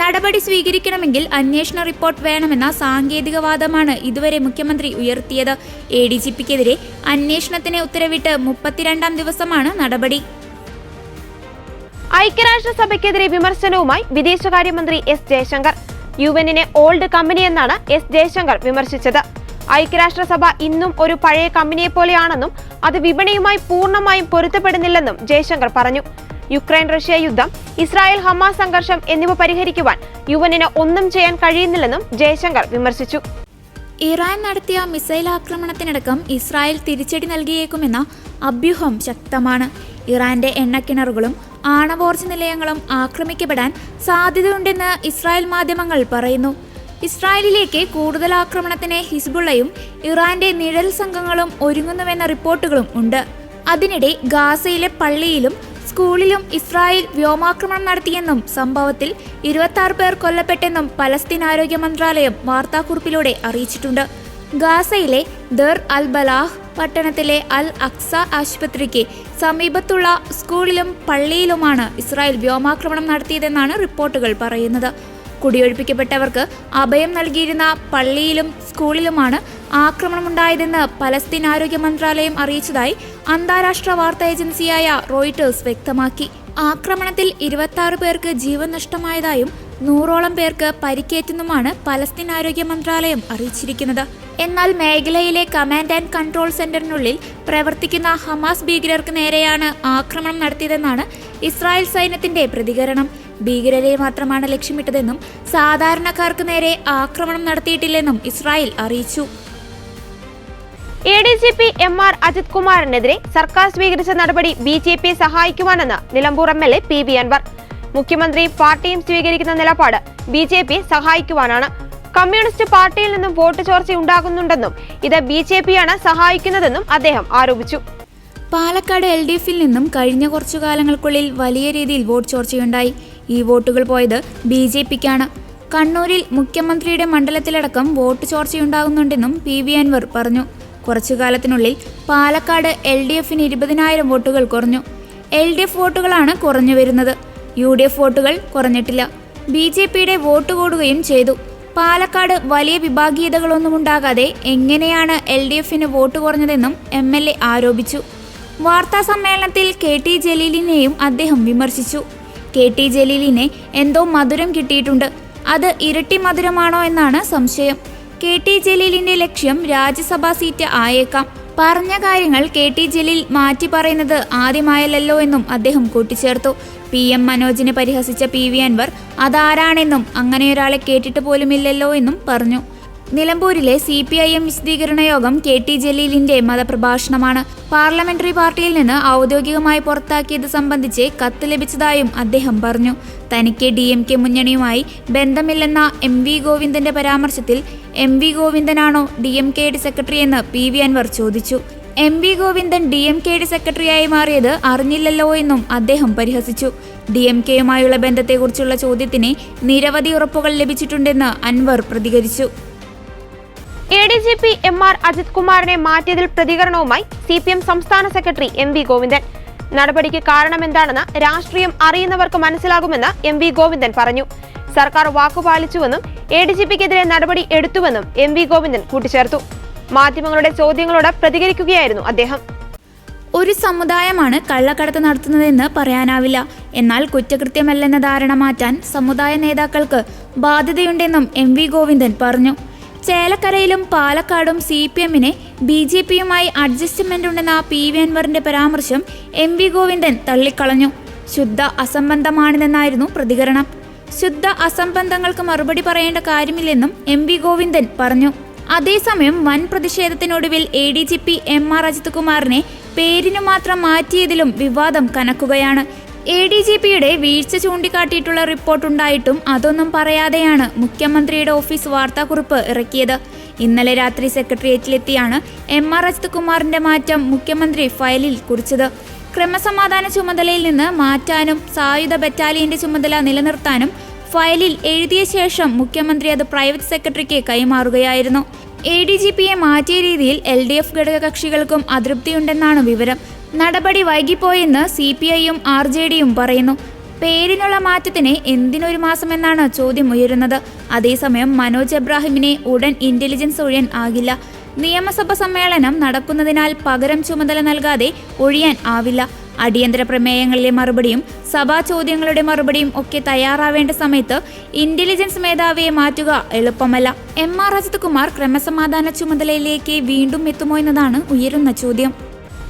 നടപടി സ്വീകരിക്കണമെങ്കിൽ അന്വേഷണ റിപ്പോർട്ട് വേണമെന്ന സാങ്കേതികവാദമാണ് ഇതുവരെ മുഖ്യമന്ത്രി ഉയർത്തിയത്. ADGP-ക്കെതിരെ അന്വേഷണത്തിന് ഉത്തരവിട്ട് 32-ാം ദിവസമാണ് നടപടി. ഐക്യരാഷ്ട്രസഭയ്ക്കെതിരെ വിമർശനവുമായി വിദേശകാര്യമന്ത്രി S ജയശങ്കർ. UN-നെ ഓൾഡ് കമ്പനി എന്നാണ് S ജയശങ്കർ വിമർശിച്ചത്. ഐക്യരാഷ്ട്രസഭ ഇന്നും ഒരു പഴയ കമ്പനിയെ പോലെയാണെന്നും അത് വിപണിയുമായി പൂർണ്ണമായും പൊരുത്തപ്പെടുന്നില്ലെന്നും ജയശങ്കർ പറഞ്ഞു. യുക്രൈൻ റഷ്യ യുദ്ധം, ഇസ്രായേൽ ഹമാസ് സംഘർഷം എന്നിവ പരിഹരിക്കുവാൻ UN-ന് ഒന്നും ചെയ്യാൻ കഴിയുന്നില്ലെന്നും ജയശങ്കർ വിമർശിച്ചു. ഇറാൻ നടത്തിയ മിസൈൽ ആക്രമണത്തിനടക്കം ഇസ്രായേൽ തിരിച്ചടി നൽകിയേക്കുമെന്ന അഭ്യൂഹം ശക്തമാണ്. ഇറാന്റെ എണ്ണക്കിണറുകളും ആണവോർജ നിലയങ്ങളും ആക്രമിക്കപ്പെടാൻ സാധ്യതയുണ്ടെന്ന് ഇസ്രായേൽ മാധ്യമങ്ങൾ പറയുന്നു. ഇസ്രായേലിലേക്ക് കൂടുതൽ ആക്രമണത്തിന് ഹിസ്ബുള്ളയും ഇറാന്റെ നിഴൽ സംഘങ്ങളും ഒരുങ്ങുന്നുവെന്ന റിപ്പോർട്ടുകളും ഉണ്ട്. അതിനിടെ ഗാസയിലെ പള്ളിയിലും സ്കൂളിലും ഇസ്രായേൽ വ്യോമാക്രമണം നടത്തിയെന്നും സംഭവത്തിൽ 26 പേർ കൊല്ലപ്പെട്ടെന്നും പലസ്തീൻ ആരോഗ്യ മന്ത്രാലയം വാർത്താക്കുറിപ്പിലൂടെ അറിയിച്ചിട്ടുണ്ട്. ഗാസയിലെ ദർ അൽ ബലാഹ് പട്ടണത്തിലെ അൽ അക്സ ആശുപത്രിക്ക് സമീപത്തുള്ള സ്കൂളിലും പള്ളിയിലുമാണ് ഇസ്രായേൽ വ്യോമാക്രമണം നടത്തിയതെന്നാണ് റിപ്പോർട്ടുകൾ പറയുന്നത്. കുടിയൊഴിപ്പിക്കപ്പെട്ടവർക്ക് അഭയം നൽകിയിരുന്ന പള്ളിയിലും സ്കൂളിലുമാണ് ആക്രമണമുണ്ടായതെന്ന് പലസ്തീൻ ആരോഗ്യ മന്ത്രാലയം അറിയിച്ചതായി അന്താരാഷ്ട്ര വാർത്താ ഏജൻസിയായ റോയിട്ടേഴ്സ് വ്യക്തമാക്കി. ആക്രമണത്തിൽ 26 പേർക്ക് ജീവൻ നഷ്ടമായതായും 100ഓളം പേർക്ക് പരിക്കേറ്റെന്നുമാണ് പലസ്തീൻ ആരോഗ്യ മന്ത്രാലയം അറിയിച്ചിരിക്കുന്നത്. എന്നാൽ മേഖലയിലെ കമാൻഡ് ആൻഡ് കൺട്രോൾ സെന്ററിനുള്ളിൽ പ്രവർത്തിക്കുന്ന ഹമാസ് ഭീകരർക്ക് നേരെയാണ് ആക്രമണം നടത്തിയതെന്നാണ് ഇസ്രായേൽ സൈന്യത്തിന്റെ പ്രതികരണം. ഭീകരരെ മാത്രമാണ് ലക്ഷ്യമിട്ടതെന്നും സാധാരണക്കാർക്ക് നേരെ ആക്രമണം നടത്തിയിട്ടില്ലെന്നും ഇസ്രായേൽ അറിയിച്ചു. ADGP MR അജിത് കുമാറിനെതിരെ സർക്കാർ സ്വീകരിച്ച നടപടി BJP സഹായിക്കുവാനെന്ന് Nilambur MLA PV Anwar. മുഖ്യമന്ത്രി പാർട്ടിയും സ്വീകരിക്കുന്ന നിലപാട് BJP സഹായിക്കുവാനാണ്. കമ്മ്യൂണിസ്റ്റ് പാർട്ടിയിൽ നിന്നും വോട്ട് ചോർച്ച ഉണ്ടാകുന്നുണ്ടെന്നും ഇത് BJPയാണ് സഹായിക്കുന്നതെന്നും അദ്ദേഹം ആരോപിച്ചു. പാലക്കാട് LDFിൽ നിന്നും കഴിഞ്ഞ കുറച്ചു കാലങ്ങൾക്കുള്ളിൽ വലിയ രീതിയിൽ വോട്ട് ചോർച്ചയുണ്ടായി. ഈ വോട്ടുകൾ പോയത് BJPക്കാണ്. കണ്ണൂരിൽ മുഖ്യമന്ത്രിയുടെ മണ്ഡലത്തിലടക്കം വോട്ട് ചോർച്ചയുണ്ടാകുന്നുണ്ടെന്നും PV അൻവർ പറഞ്ഞു. കുറച്ചു കാലത്തിനുള്ളിൽ പാലക്കാട് LDFന് 20,000 വോട്ടുകൾ കുറഞ്ഞു. LDF വോട്ടുകളാണ് കുറഞ്ഞു വരുന്നത്. UDF വോട്ടുകൾ കുറഞ്ഞിട്ടില്ല. BJPയുടെ വോട്ട് കൂടുകയും ചെയ്തു. പാലക്കാട് വലിയ വിഭാഗീയതകളൊന്നും ഉണ്ടാകാതെ എങ്ങനെയാണ് LDFന് വോട്ട് കുറഞ്ഞതെന്നും MLA ആരോപിച്ചു. വാർത്താ സമ്മേളനത്തിൽ KT ജലീലിനെയും അദ്ദേഹം വിമർശിച്ചു. KT ജലീലിനെ എന്തോ മധുരം കിട്ടിയിട്ടുണ്ട്. അത് ഇരട്ടി മധുരമാണോ എന്നാണ് സംശയം. KT ജലീലിന്റെ ലക്ഷ്യം രാജ്യസഭാ സീറ്റ് ആയേക്കാം. പറഞ്ഞ കാര്യങ്ങൾ KT ജലീൽ മാറ്റി പറയുന്നത് ആദ്യമായല്ലോ എന്നും അദ്ദേഹം കൂട്ടിച്ചേർത്തു. PM മനോജിനെ പരിഹസിച്ച PV അൻവർ അതാരാണെന്നും അങ്ങനെയൊരാളെ കേട്ടിട്ട് പോലുമില്ലല്ലോ എന്നും പറഞ്ഞു. നിലമ്പൂരിലെ CPIM വിശദീകരണ യോഗം KT ജലീലിന്റെ മതപ്രഭാഷണമാണ്. പാർലമെന്ററി പാർട്ടിയിൽ നിന്ന് ഔദ്യോഗികമായി പുറത്താക്കിയത് സംബന്ധിച്ച് കത്ത് ലഭിച്ചതായും അദ്ദേഹം പറഞ്ഞു. തനിക്ക് DMK മുന്നണിയുമായി ബന്ധമില്ലെന്ന MV ഗോവിന്ദന്റെ പരാമർശത്തിൽ MV ഗോവിന്ദനാണോ DMKയുടെ സെക്രട്ടറി എന്ന് PV അൻവർ ചോദിച്ചു. MV ഗോവിന്ദൻ DMKയുടെ സെക്രട്ടറിയായി മാറിയത് അറിഞ്ഞില്ലല്ലോ എന്നും അദ്ദേഹം പരിഹസിച്ചു. DMKയുമായുള്ള ബന്ധത്തെക്കുറിച്ചുള്ള ചോദ്യത്തിന് നിരവധി ഉറപ്പുകൾ ലഭിച്ചിട്ടുണ്ടെന്ന് അൻവർ പ്രതികരിച്ചു. ADGP MR അജിത് കുമാറിനെ മാറ്റിയതിൽ പ്രതികരണവുമായി CPM സംസ്ഥാന സെക്രട്ടറി MV ഗോവിന്ദൻ. നടപടിക്ക് കാരണമെന്താണെന്ന് രാഷ്ട്രീയം അറിയുന്നവർക്ക് മനസ്സിലാകുമെന്ന് MV ഗോവിന്ദൻ പറഞ്ഞു. സർക്കാർ വാക്കുപാലിച്ചുവെന്നും ADGPക്കെതിരെ നടപടി എടുത്തുവെന്നും MV ഗോവിന്ദൻ കൂട്ടിച്ചേർത്തു. മാധ്യമങ്ങളുടെ ചോദ്യങ്ങളോട് പ്രതികരിക്കുകയായിരുന്നു അദ്ദേഹം. ഒരു സമുദായമാണ് കള്ളക്കടത്ത് നടത്തുന്നതെന്ന് പറയാനാവില്ല. എന്നാൽ കുറ്റകൃത്യമല്ലെന്ന ധാരണ മാറ്റാൻ സമുദായ നേതാക്കൾക്ക് ബാധ്യതയുണ്ടെന്നും MV ഗോവിന്ദൻ പറഞ്ഞു. ചേലക്കരയിലും പാലക്കാടും CPMനെ BJPയുമായി അഡ്ജസ്റ്റ്മെന്റ് ഉണ്ടെന്ന PV അൻവറിന്റെ പരാമർശം MV ഗോവിന്ദൻ തള്ളിക്കളഞ്ഞു. ശുദ്ധ അസംബന്ധമാണിതെന്നായിരുന്നു പ്രതികരണം. ശുദ്ധ അസംബന്ധങ്ങൾക്ക് മറുപടി പറയേണ്ട കാര്യമില്ലെന്നും MV ഗോവിന്ദൻ പറഞ്ഞു. അതേസമയം വൻ പ്രതിഷേധത്തിനൊടുവിൽ ADGP MR അജിത് കുമാറിനെ പേരിനു മാത്രം മാറ്റിയതിലും വിവാദം കനക്കുകയാണ്. ADGPയുടെ വീഴ്ച ചൂണ്ടിക്കാട്ടിയിട്ടുള്ള റിപ്പോർട്ടുണ്ടായിട്ടും അതൊന്നും പറയാതെയാണ് മുഖ്യമന്ത്രിയുടെ ഓഫീസ് വാർത്താക്കുറിപ്പ് ഇറക്കിയത്. ഇന്നലെ രാത്രി സെക്രട്ടേറിയറ്റിലെത്തിയാണ് MR അജിത് കുമാറിന്റെ മാറ്റം മുഖ്യമന്ത്രി ഫയലിൽ കുറിച്ചത്. ക്രമസമാധാന ചുമതലയിൽ നിന്ന് മാറ്റാനും സായുധ ബറ്റാലിയന്റെ ചുമതല നിലനിർത്താനും ഫയലിൽ എഴുതിയ ശേഷം മുഖ്യമന്ത്രി അത് പ്രൈവറ്റ് സെക്രട്ടറിക്ക് കൈമാറുകയായിരുന്നു. ADGPയെ മാറ്റിയ രീതിയിൽ LDF ഘടകകക്ഷികൾക്കും അതൃപ്തിയുണ്ടെന്നാണ് വിവരം. നടപടി വൈകിപ്പോയെന്ന് CPIയും RJDയും പറയുന്നു. പേരിനുള്ള മാറ്റത്തിന് എന്തിനൊരു മാസമെന്നാണ് ചോദ്യം ഉയരുന്നത്. അതേസമയം മനോജ് എബ്രാഹിമിനെ ഉടൻ ഇന്റലിജൻസ് ഒഴിയാൻ ആകില്ല. നിയമസഭ സമ്മേളനം നടക്കുന്നതിനാൽ പകരം ചുമതല നൽകാതെ ഒഴിയാൻ ആവില്ല. അടിയന്തര പ്രമേയങ്ങളിലെ മറുപടിയും സഭാ ചോദ്യങ്ങളുടെ മറുപടിയും ഒക്കെ തയ്യാറാവേണ്ട സമയത്ത് ഇന്റലിജൻസ് മേധാവിയെ മാറ്റുക എളുപ്പമല്ല. MR അജിത് കുമാർ ക്രമസമാധാന ചുമതലയിലേക്ക് വീണ്ടും എത്തുമോ എന്നതാണ് ഉയരുന്ന ചോദ്യം.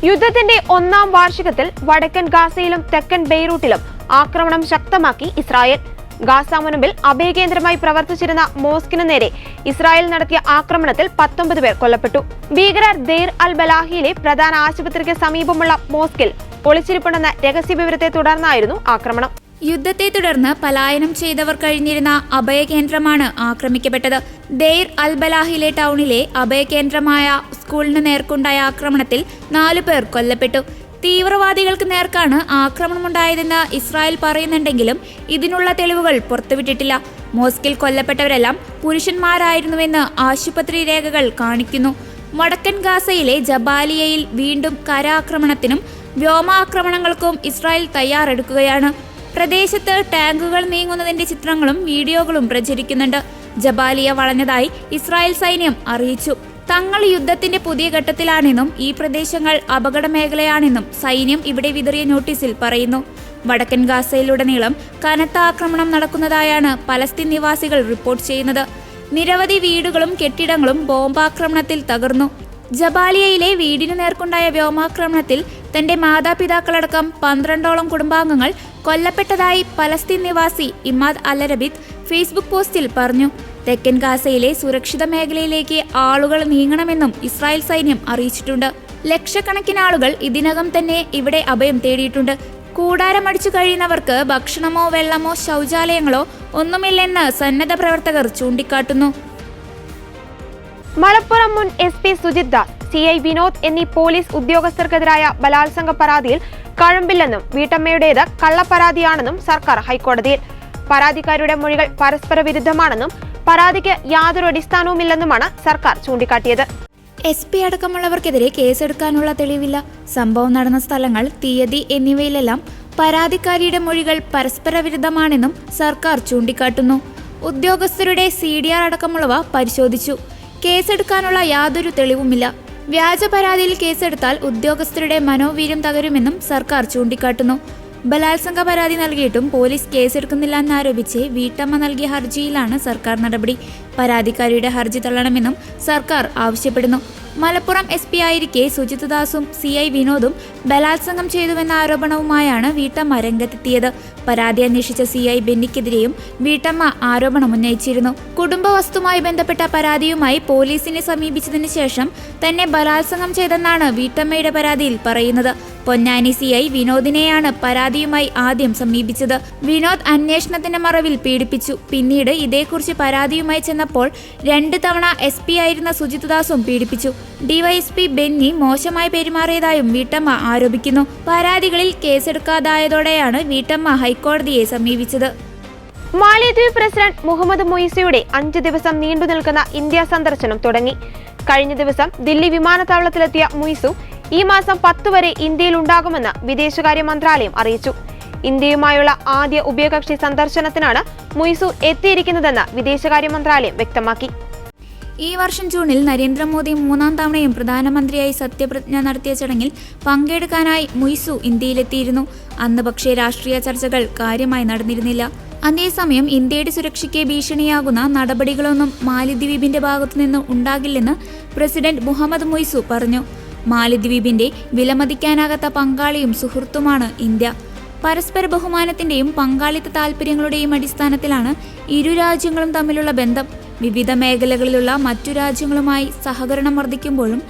യുദ്ധത്തിന്റെ 1ാം വാർഷികത്തിൽ വടക്കൻ ഗാസയിലും തെക്കൻ ബെയ്റൂട്ടിലും ആക്രമണം ശക്തമാക്കി ഇസ്രായേൽ. ഗാസ മുനമ്പിൽ അഭയകേന്ദ്രമായി പ്രവർത്തിച്ചിരുന്ന മോസ്കിന് നേരെ ഇസ്രായേൽ നടത്തിയ ആക്രമണത്തിൽ 19 പേർ കൊല്ലപ്പെട്ടു. ഭീകരർ ദെയ്ർ അൽ ബലാഹിയിലെ പ്രധാന ആശുപത്രിക്ക് സമീപമുള്ള മോസ്കിൽ ഒളിച്ചിരിപ്പുണ്ടെന്ന രഹസ്യവിവരത്തെ തുടർന്നായിരുന്നു ആക്രമണം. യുദ്ധത്തെ തുടർന്ന് പലായനം ചെയ്തവർ കഴിഞ്ഞിരുന്ന അഭയകേന്ദ്രമാണ് ആക്രമിക്കപ്പെട്ടത്. ദെയ്ർ അൽ ബലാഹിലെ ടൗണിലെ അഭയകേന്ദ്രമായ സ്കൂളിന് നേർക്കുണ്ടായ ആക്രമണത്തിൽ 4 പേർ കൊല്ലപ്പെട്ടു. തീവ്രവാദികൾക്ക് നേർക്കാണ് ആക്രമണമുണ്ടായതെന്ന് ഇസ്രായേൽ പറയുന്നുണ്ടെങ്കിലും ഇതിനുള്ള തെളിവുകൾ പുറത്തുവിട്ടിട്ടില്ല. മോസ്കിൽ കൊല്ലപ്പെട്ടവരെല്ലാം പുരുഷന്മാരായിരുന്നുവെന്ന് ആശുപത്രി രേഖകൾ കാണിക്കുന്നു. വടക്കൻ ഗാസയിലെ ജബാലിയയിൽ വീണ്ടും കരാക്രമണത്തിനും വ്യോമാക്രമണങ്ങൾക്കും ഇസ്രായേൽ തയ്യാറെടുക്കുകയാണ്. പ്രദേശത്ത് ടാങ്കുകൾ നീങ്ങുന്നതിന്റെ ചിത്രങ്ങളും വീഡിയോകളും പ്രചരിക്കുന്നുണ്ട്. ജബാലിയ വളഞ്ഞതായി ഇസ്രായേൽ സൈന്യം അറിയിച്ചു. തങ്ങൾ യുദ്ധത്തിന്റെ പുതിയ ഘട്ടത്തിലാണെന്നും ഈ പ്രദേശങ്ങൾ അപകട മേഖലയാണെന്നും സൈന്യം ഇവിടെ വിതറിയ നോട്ടീസിൽ പറയുന്നു. വടക്കൻ ഗാസയിലുടനീളം കനത്ത ആക്രമണം നടക്കുന്നതായാണ് പലസ്തീൻ നിവാസികൾ റിപ്പോർട്ട് ചെയ്യുന്നത്. നിരവധി വീടുകളും കെട്ടിടങ്ങളും ബോംബാക്രമണത്തിൽ തകർന്നു. ജബാലിയയിലെ വീടിനു നേർക്കുണ്ടായ വ്യോമാക്രമണത്തിൽ തന്റെ മാതാപിതാക്കളടക്കം 12ഓളം കുടുംബാംഗങ്ങൾ കൊല്ലപ്പെട്ടതായി പലസ്തീൻ നിവാസി ഇമാദ് അൽ അരബിദ് ഫേസ്ബുക്ക് പോസ്റ്റിൽ പറഞ്ഞു. തെക്കൻ ഗാസയിലെ സുരക്ഷിത മേഖലയിലേക്ക് ആളുകൾ നീങ്ങണമെന്നും ഇസ്രായേൽ സൈന്യം അറിയിച്ചിട്ടുണ്ട്. ലക്ഷക്കണക്കിന് ആളുകൾ ഇതിനകം തന്നെ ഇവിടെ അഭയം തേടിയിട്ടുണ്ട്. കൂടാരമടിച്ചു കഴിയുന്നവർക്ക് ഭക്ഷണമോ വെള്ളമോ ശൗചാലയങ്ങളോ ഒന്നുമില്ലെന്ന് സന്നദ്ധ പ്രവർത്തകർ ചൂണ്ടിക്കാട്ടുന്നു. മലപ്പുറം മുൻ SP സുജിത് ദാസ്, CI വിനോദ് എന്നീ പോലീസ് ഉദ്യോഗസ്ഥർക്കെതിരായ ബലാത്സംഗ പരാതിയിൽ കഴമ്പില്ലെന്നും വീട്ടമ്മയുടേത് കള്ളപ്പരാതിയാണെന്നും സർക്കാർ ഹൈക്കോടതിയിൽ. പരാതിക്കാരുടെ മൊഴികൾ പരസ്പര വിരുദ്ധമാണെന്നും പരാതിക്ക് യാതൊരു അടിസ്ഥാനവുമില്ലെന്നുമാണ് സർക്കാർ ചൂണ്ടിക്കാട്ടിയത്. SP അടക്കമുള്ളവർക്കെതിരെ കേസെടുക്കാനുള്ള തെളിവില്ല. സംഭവം നടന്ന സ്ഥലങ്ങൾ, തീയതി എന്നിവയിലെല്ലാം പരാതിക്കാരിയുടെ മൊഴികൾ പരസ്പര വിരുദ്ധമാണെന്നും സർക്കാർ ചൂണ്ടിക്കാട്ടുന്നു. ഉദ്യോഗസ്ഥരുടെ CDR അടക്കമുള്ളവ പരിശോധിച്ചു. കേസെടുക്കാനുള്ള യാതൊരു തെളിവുമില്ല. വ്യാജ പരാതിയിൽ കേസെടുത്താൽ ഉദ്യോഗസ്ഥരുടെ മനോവീര്യം തകരുമെന്നും സർക്കാർ ചൂണ്ടിക്കാട്ടുന്നു. ബലാത്സംഗ പരാതി നൽകിയിട്ടും പോലീസ് കേസെടുക്കുന്നില്ല എന്നാരോപിച്ച് വീട്ടമ്മ നൽകിയ ഹർജിയിലാണ് സർക്കാർ നടപടി. പരാതിക്കാരിയുടെ ഹർജി തള്ളണമെന്നും സർക്കാർ ആവശ്യപ്പെടുന്നു. മലപ്പുറം SP ആയിരിക്കെ സുജിത് ദാസും CI വിനോദും ബലാത്സംഗം ചെയ്തുവെന്ന ആരോപണവുമായാണ് വീട്ടമ്മ രംഗത്തെത്തിയത്. പരാതി അന്വേഷിച്ച CI ബെന്നിക്കെതിരെയും വീട്ടമ്മ ആരോപണം ഉന്നയിച്ചിരുന്നു. കുടുംബ വസ്തുമായി ബന്ധപ്പെട്ട പരാതിയുമായി പോലീസിനെ സമീപിച്ചതിന് ശേഷം തന്നെ ബലാത്സംഗം ചെയ്തെന്നാണ് വീട്ടമ്മയുടെ പരാതിയിൽ പറയുന്നത്. പൊന്നാനി CI വിനോദിനെയാണ് പരാതിയുമായി ആദ്യം സമീപിച്ചത്. വിനോദ് അന്വേഷണത്തിന്റെ മറവിൽ പീഡിപ്പിച്ചു. പിന്നീട് ഇതേക്കുറിച്ച് പരാതിയുമായി ചെന്നപ്പോൾ 2 തവണ SP ആയിരുന്ന സുജിത് ദാസും പീഡിപ്പിച്ചു. DYSP ബെന്നി മോശമായി പെരുമാറിയതായും വീട്ടമ്മ ആരോപിക്കുന്നു. പരാതികളിൽ കേസെടുക്കാതായതോടെയാണ് വീട്ടമ്മ ഹൈക്കോടതിയെ സമീപിച്ചത്. മാലിദ്വീപ് പ്രസിഡന്റ് മുഹമ്മദ് മുയിസിയുടെ 5 ദിവസം നീണ്ടു നിൽക്കുന്ന ഇന്ത്യ സന്ദർശനം തുടങ്ങി. കഴിഞ്ഞ ദിവസം ദില്ലി വിമാനത്താവളത്തിലെത്തിയ മുയിസു ഈ മാസം 10 വരെ ഇന്ത്യയിൽ ഉണ്ടാകുമെന്ന് വിദേശകാര്യ മന്ത്രാലയം അറിയിച്ചു. ഇന്ത്യയുമായുള്ള ആദ്യ ഉഭയകക്ഷി സന്ദർശനത്തിനാണ് മുയിസു എത്തിയിരിക്കുന്നതെന്ന് വിദേശകാര്യ മന്ത്രാലയം വ്യക്തമാക്കി. ഈ വർഷം ജൂണിൽ നരേന്ദ്രമോദി 3ാം തവണയും പ്രധാനമന്ത്രിയായി സത്യപ്രതിജ്ഞ നടത്തിയ ചടങ്ങിൽ പങ്കെടുക്കാനായി മുയിസു ഇന്ത്യയിലെത്തിയിരുന്നു. അന്ന് പക്ഷേ രാഷ്ട്രീയ ചർച്ചകൾ കാര്യമായി നടന്നിരുന്നില്ല. അതേസമയം ഇന്ത്യയുടെ സുരക്ഷയ്ക്ക് ഭീഷണിയാകുന്ന നടപടികളൊന്നും മാലിദ്വീപിന്റെ ഭാഗത്തുനിന്ന് ഉണ്ടാകില്ലെന്ന് പ്രസിഡന്റ് മുഹമ്മദ് മുയിസു പറഞ്ഞു. മാലിദ്വീപിന്റെ വിലമതിക്കാനാകാത്ത പങ്കാളിയും സുഹൃത്തുമാണ് ഇന്ത്യ. പരസ്പര ബഹുമാനത്തിന്റെയും പങ്കാളിത്ത താൽപര്യങ്ങളുടെയും അടിസ്ഥാനത്തിലാണ് ഇരു രാജ്യങ്ങളും തമ്മിലുള്ള ബന്ധം. വിവിധ മേഖലകളിലുള്ള മറ്റു രാജ്യങ്ങളുമായി സഹകരണം വർദ്ധിക്കുമ്പോഴും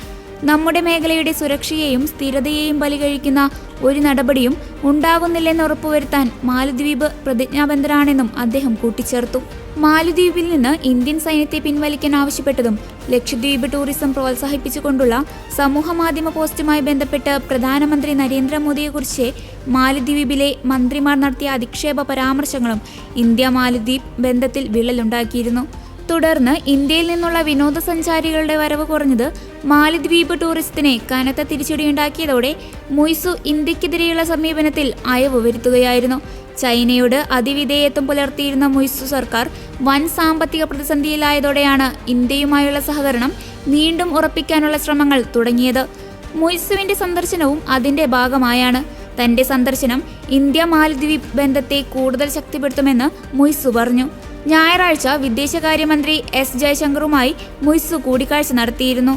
നമ്മുടെ മേഖലയുടെ സുരക്ഷയെയും സ്ഥിരതയെയും ബലികഴിക്കുന്ന ഒരു നടപടിയും ഉണ്ടാകുന്നില്ലെന്ന് ഉറപ്പുവരുത്താൻ മാലദ്വീപ് പ്രതിജ്ഞാബദ്ധരാണെന്നും അദ്ദേഹം കൂട്ടിച്ചേർത്തു. മാലദ്വീപിൽ നിന്ന് ഇന്ത്യൻ സൈന്യത്തെ പിൻവലിക്കാൻ ആവശ്യപ്പെട്ടതും ലക്ഷദ്വീപ് ടൂറിസം പ്രോത്സാഹിപ്പിച്ചുകൊണ്ടുള്ള സമൂഹമാധ്യമ പോസ്റ്റുമായി ബന്ധപ്പെട്ട് പ്രധാനമന്ത്രി നരേന്ദ്രമോദിയെക്കുറിച്ച് മാലദ്വീപിലെ മന്ത്രിമാർ നടത്തിയ അധിക്ഷേപ പരാമർശങ്ങളും ഇന്ത്യ മാലദ്വീപ് ബന്ധത്തിൽ വിള്ളലുണ്ടാക്കിയിരുന്നു. തുടർന്ന് ഇന്ത്യയിൽ നിന്നുള്ള വിനോദസഞ്ചാരികളുടെ വരവ് കുറഞ്ഞത് മാലദ്വീപ് ടൂറിസത്തിന് കനത്ത തിരിച്ചടിയുണ്ടാക്കിയതോടെ മുയിസു ഇന്ത്യക്കെതിരെയുള്ള സമീപനത്തിൽ അയവ് വരുത്തുകയായിരുന്നു. ചൈനയോട് അതിവിധേയത്വം പുലർത്തിയിരുന്ന മുയിസു സർക്കാർ വൻ സാമ്പത്തിക പ്രതിസന്ധിയിലായതോടെയാണ് ഇന്ത്യയുമായുള്ള സഹകരണം വീണ്ടും ഉറപ്പിക്കാനുള്ള ശ്രമങ്ങൾ തുടങ്ങിയത്. മുയിസുവിന്റെ സന്ദർശനവും അതിന്റെ ഭാഗമായാണ്. തന്റെ സന്ദർശനം ഇന്ത്യ മാലദ്വീപ് ബന്ധത്തെ കൂടുതൽ ശക്തിപ്പെടുത്തുമെന്ന് മുയിസു പറഞ്ഞു. ഞായറാഴ്ച വിദേശകാര്യമന്ത്രി S ജയശങ്കറുമായി മുയിസു കൂടിക്കാഴ്ച നടത്തിയിരുന്നു.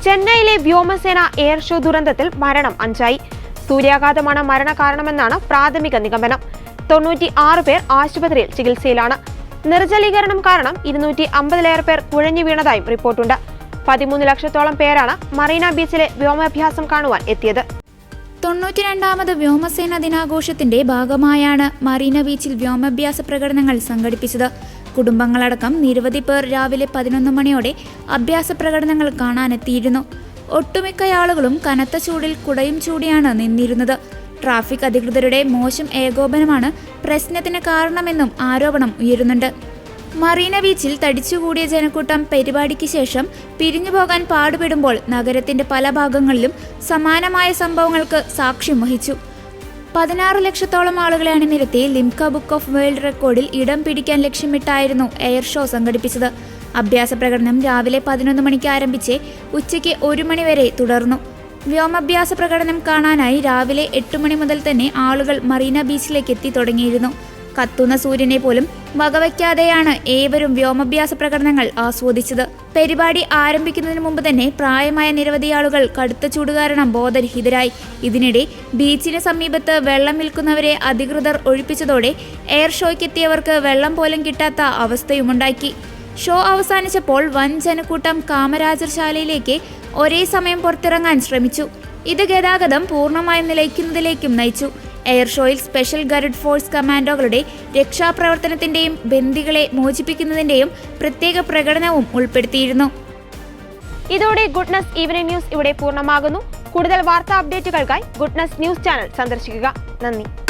ചെന്നൈയിലെ വ്യോമസേന എയർ ഷോ ദുരന്തത്തിൽ മരണം 5ആയി. സൂര്യാഘാതമാണ് മരണകാരണമെന്നാണ് പ്രാഥമിക നിഗമനം. 96 പേർ ആശുപത്രിയിൽ ചികിത്സയിലാണ്. നിർജ്ജലീകരണം കാരണം 250-ലേറെ പേർ കുഴഞ്ഞു വീണതായും റിപ്പോർട്ടുണ്ട്. 13 ലക്ഷത്തോളം പേരാണ് മറീന ബീച്ചിലെ വ്യോമാഭ്യാസം കാണുവാൻ എത്തിയത്. 92ാമത് വ്യോമസേന ദിനാഘോഷത്തിന്റെ ഭാഗമായാണ് മറീന ബീച്ചിൽ വ്യോമാഭ്യാസ പ്രകടനങ്ങൾ സംഘടിപ്പിച്ചത്. കുടുംബങ്ങളടക്കം നിരവധി പേർ രാവിലെ 11 മണിയോടെ അഭ്യാസ പ്രകടനങ്ങൾ കാണാനെത്തിയിരുന്നു. ഒട്ടുമിക്ക ആളുകളും കനത്ത ചൂടിൽ കുടയും ചൂടിയാണ് നിന്നിരുന്നത്. ട്രാഫിക് അധികൃതരുടെ മോശം ഏകോപനമാണ് പ്രശ്നത്തിന് കാരണമെന്നും ആരോപണം ഉയരുന്നുണ്ട്. മറീന ബീച്ചിൽ തടിച്ചുകൂടിയ ജനക്കൂട്ടം പരിപാടിക്ക് ശേഷം പിരിഞ്ഞുപോകാൻ പാടുപെടുമ്പോൾ നഗരത്തിന്റെ പല ഭാഗങ്ങളിലും സമാനമായ സംഭവങ്ങൾക്ക് സാക്ഷ്യം വഹിച്ചു. 16 ലക്ഷത്തോളം ആളുകളെ അണിനിരത്തി ലിംക ബുക്ക് ഓഫ് വേൾഡ് റെക്കോർഡിൽ ഇടം പിടിക്കാൻ ലക്ഷ്യമിട്ടായിരുന്നു എയർ ഷോ സംഘടിപ്പിച്ചത്. അഭ്യാസ പ്രകടനം രാവിലെ 11 മണിക്ക് ആരംഭിച്ച് ഉച്ചയ്ക്ക് 1 മണി വരെ തുടർന്നു. വ്യോമാഭ്യാസ പ്രകടനം കാണാനായി രാവിലെ 8 മണി മുതൽ തന്നെ ആളുകൾ മറീന ബീച്ചിലേക്ക് എത്തി തുടങ്ങിയിരുന്നു. കത്തുന്ന സൂര്യനെ പോലും വകവയ്ക്കാതെയാണ് ഏവരും വ്യോമാഭ്യാസ പ്രകടനങ്ങൾ ആസ്വദിച്ചത്. പരിപാടി ആരംഭിക്കുന്നതിന് മുമ്പ് തന്നെ പ്രായമായ നിരവധി ആളുകൾ കടുത്ത ചൂട് കാരണം ബോധരഹിതരായി. ഇതിനിടെ ബീച്ചിന് സമീപത്ത് വെള്ളം വിൽക്കുന്നവരെ അധികൃതർ ഒഴിപ്പിച്ചതോടെ എയർ ഷോയ്ക്കെത്തിയവർക്ക് വെള്ളം പോലും കിട്ടാത്ത അവസ്ഥയുമുണ്ടാക്കി. ഷോ അവസാനിച്ചപ്പോൾ വൻ ജനക്കൂട്ടം കാമരാജർ ശാലയിലേക്ക് ഒരേ സമയം പുറത്തിറങ്ങാൻ ശ്രമിച്ചു. ഇത് ഗതാഗതം പൂർണ്ണമായും നിലയ്ക്കുന്നതിലേക്കും നയിച്ചു. എയർ ഷോയിൽ സ്പെഷ്യൽ ഗരുഡ് ഫോഴ്സ് കമാൻഡോകളുടെ രക്ഷാപ്രവർത്തനത്തിന്റെയും ബന്ദികളെ മോചിപ്പിക്കുന്നതിന്റെയും പ്രത്യേക പ്രകടനവും ഉൾപ്പെടുത്തിയിരുന്നു. ഇതോടെ ഗുഡ്നസ് ഈവനിംഗ് ന്യൂസ് ഇവിടെ പൂർണ്ണമാകുന്നു. കൂടുതൽ വാർത്താ അപ്ഡേറ്റുകൾക്കായി ഗുഡ്നസ് ന്യൂസ് ചാനൽ സന്ദർശിക്കുക. നന്ദി.